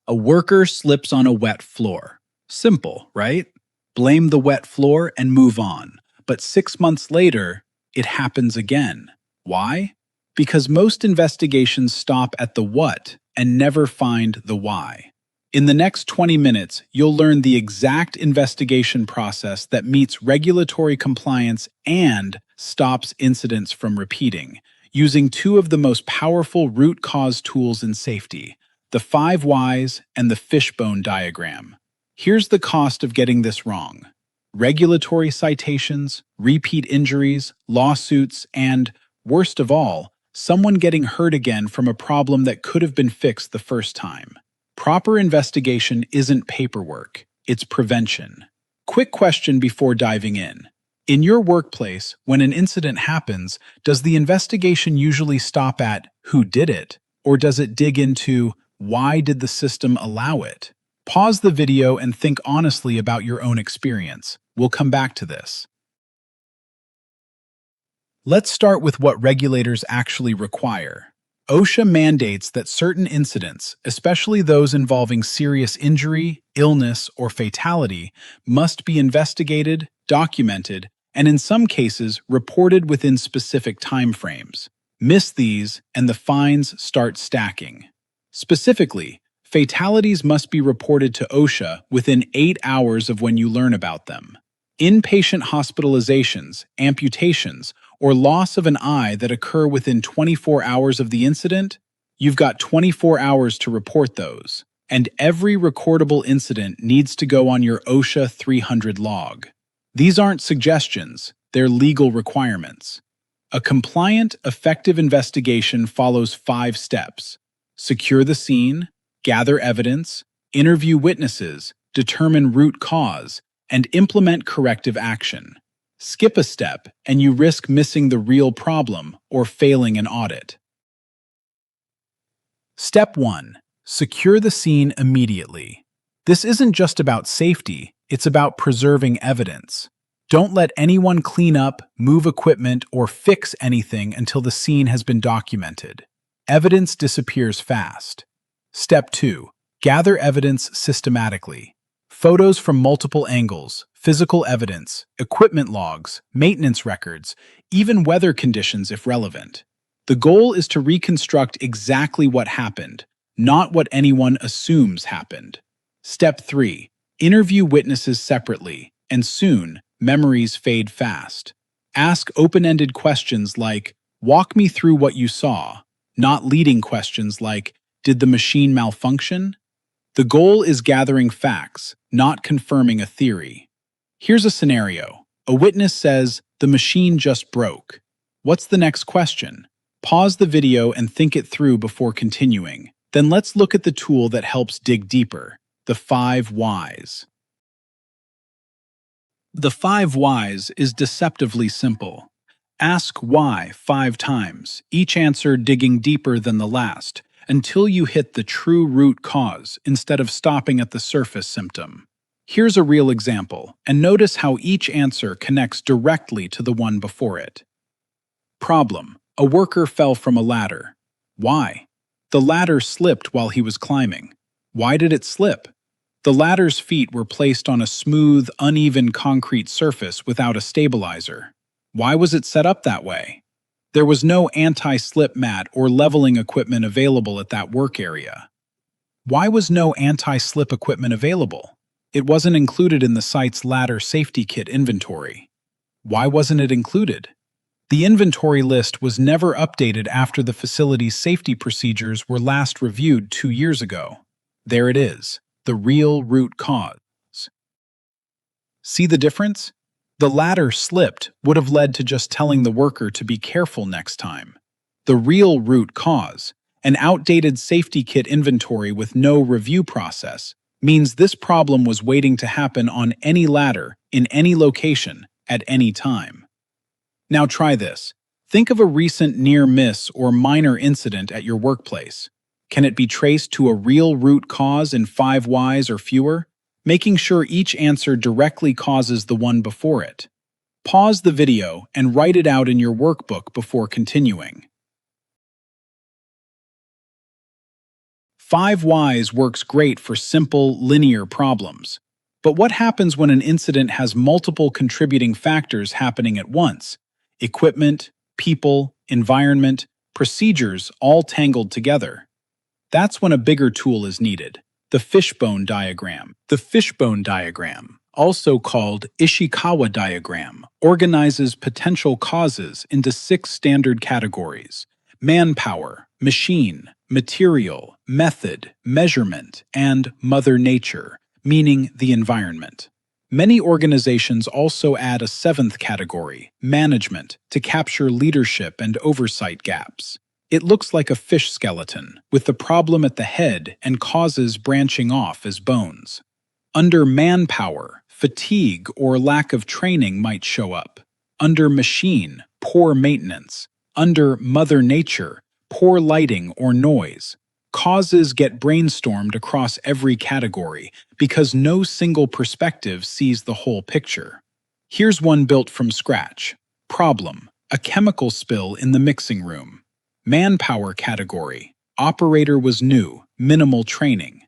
A worker slips on a wet floor. Simple, right? Blame the wet floor and move on. But 6 months later, it happens again. Why? Because most investigations stop at the what and never find the why. In the next 20 minutes, you'll learn the exact investigation process that meets regulatory compliance and stops incidents from repeating, using two of the most powerful root cause tools in safety: the 5 whys and the Fishbone Diagram. Here's the cost of getting this wrong: regulatory citations, repeat injuries, lawsuits, and, worst of all, someone getting hurt again from a problem that could have been fixed the first time. Proper investigation isn't paperwork, it's prevention. Quick question before diving in. In your workplace, when an incident happens, does the investigation usually stop at who did it, or does it dig into why did the system allow it? Pause the video and think honestly about your own experience. We'll come back to this. Let's start with what regulators actually require. OSHA mandates that certain incidents, especially those involving serious injury, illness, or fatality, must be investigated, documented, and in some cases reported within specific timeframes. Miss these, and the fines start stacking. Specifically, fatalities must be reported to OSHA within 8 hours of when you learn about them. Inpatient hospitalizations, amputations, or loss of an eye that occur within 24 hours of the incident, you've got 24 hours to report those. And every recordable incident needs to go on your OSHA 300 log. These aren't suggestions, they're legal requirements. A compliant, effective investigation follows 5 steps: secure the scene, gather evidence, interview witnesses, determine root cause, and implement corrective action. Skip a step, and you risk missing the real problem or failing an audit. Step 1. Secure the scene immediately. This isn't just about safety, it's about preserving evidence. Don't let anyone clean up, move equipment, or fix anything until the scene has been documented. Evidence disappears fast. Step 2. Gather evidence systematically. Photos from multiple angles, physical evidence, equipment logs, maintenance records, even weather conditions if relevant. The goal is to reconstruct exactly what happened, not what anyone assumes happened. Step 3. Interview witnesses separately, and soon, memories fade fast. Ask open-ended questions like, "Walk me through what you saw," not leading questions like, "Did the machine malfunction?" The goal is gathering facts, not confirming a theory. Here's a scenario. A witness says, "The machine just broke." What's the next question? Pause the video and think it through before continuing. Then let's look at the tool that helps dig deeper: the 5 whys. The 5 whys is deceptively simple. Ask why 5 times, each answer digging deeper than the last, until you hit the true root cause instead of stopping at the surface symptom. Here's a real example, and notice how each answer connects directly to the one before it. Problem: a worker fell from a ladder. Why? The ladder slipped while he was climbing. Why did it slip? The ladder's feet were placed on a smooth, uneven concrete surface without a stabilizer. Why was it set up that way? There was no anti-slip mat or leveling equipment available at that work area. Why was no anti-slip equipment available? It wasn't included in the site's ladder safety kit inventory. Why wasn't it included? The inventory list was never updated after the facility's safety procedures were last reviewed 2 years ago. There it is, the real root cause. See the difference? The ladder slipped would have led to just telling the worker to be careful next time. The real root cause, an outdated safety kit inventory with no review process, means this problem was waiting to happen on any ladder, in any location, at any time. Now try this. Think of a recent near miss or minor incident at your workplace. Can it be traced to a real root cause in 5 whys or fewer? Making sure each answer directly causes the one before it. Pause the video and write it out in your workbook before continuing. 5 whys works great for simple, linear problems. But what happens when an incident has multiple contributing factors happening at once? Equipment, people, environment, procedures all tangled together. That's when a bigger tool is needed. The Fishbone Diagram. The Fishbone Diagram, also called Ishikawa Diagram, organizes potential causes into 6 standard categories: manpower, machine, material, method, measurement, and Mother Nature, meaning the environment. Many organizations also add a 7th category, management, to capture leadership and oversight gaps. It looks like a fish skeleton, with the problem at the head and causes branching off as bones. Under manpower, fatigue or lack of training might show up. Under machine, poor maintenance. Under Mother Nature, poor lighting or noise. Causes get brainstormed across every category because no single perspective sees the whole picture. Here's one built from scratch. Problem: a chemical spill in the mixing room. Manpower category: operator was new, minimal training.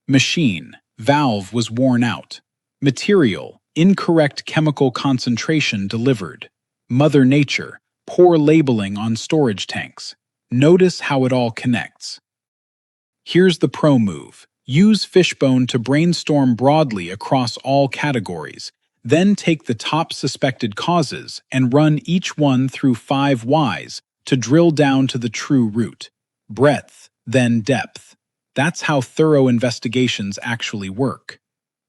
Machine: valve was worn out. Material: incorrect chemical concentration delivered. Mother Nature: poor labeling on storage tanks. Notice how it all connects. Here's the pro move. Use Fishbone to brainstorm broadly across all categories. Then take the top suspected causes and run each one through 5 whys to drill down to the true root. Breadth, then depth. That's how thorough investigations actually work.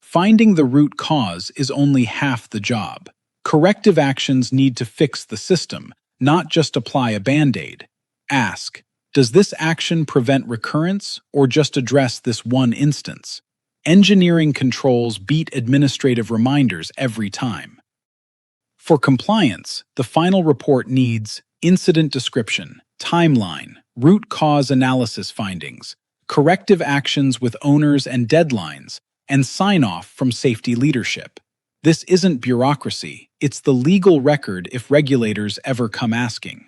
Finding the root cause is only half the job. Corrective actions need to fix the system, not just apply a band-aid. Ask, does this action prevent recurrence or just address this one instance? Engineering controls beat administrative reminders every time. For compliance, the final report needs incident description, timeline, root cause analysis findings, corrective actions with owners and deadlines, and sign-off from safety leadership. This isn't bureaucracy, it's the legal record if regulators ever come asking.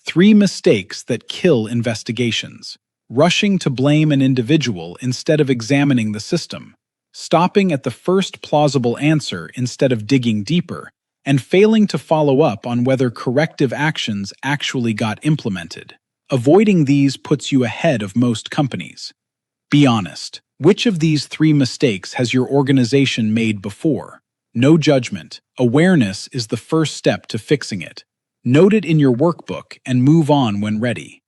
3 mistakes that kill investigations. Rushing to blame an individual instead of examining the system. Stopping at the first plausible answer instead of digging deeper. And failing to follow up on whether corrective actions actually got implemented. Avoiding these puts you ahead of most companies. Be honest. Which of these 3 mistakes has your organization made before? No judgment. Awareness is the first step to fixing it. Note it in your workbook and move on when ready.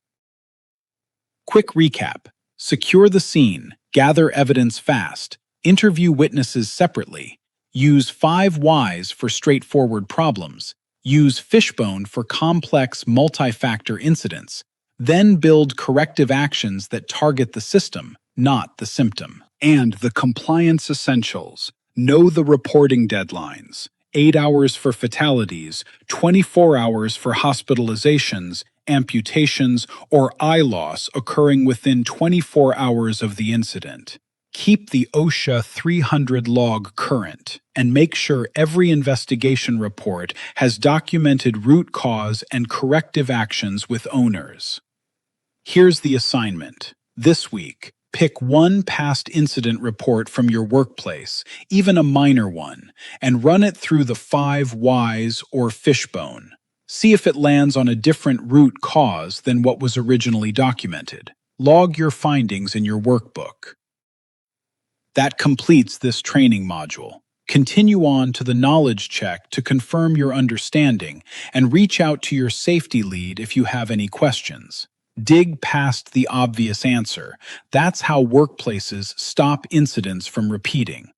Quick recap. Secure the scene, gather evidence fast, interview witnesses separately, use 5 whys for straightforward problems, use Fishbone for complex multi-factor incidents, then build corrective actions that target the system, not the symptom. And the compliance essentials. Know the reporting deadlines. 8 hours for fatalities, 24 hours for hospitalizations, amputations, or eye loss occurring within 24 hours of the incident. Keep the OSHA 300 log current and make sure every investigation report has documented root cause and corrective actions with owners. Here's the assignment. This week, pick one past incident report from your workplace, even a minor one, and run it through the 5 whys or Fishbone. See if it lands on a different root cause than what was originally documented. Log your findings in your workbook. That completes this training module. Continue on to the knowledge check to confirm your understanding and reach out to your safety lead if you have any questions. Dig past the obvious answer. That's how workplaces stop incidents from repeating.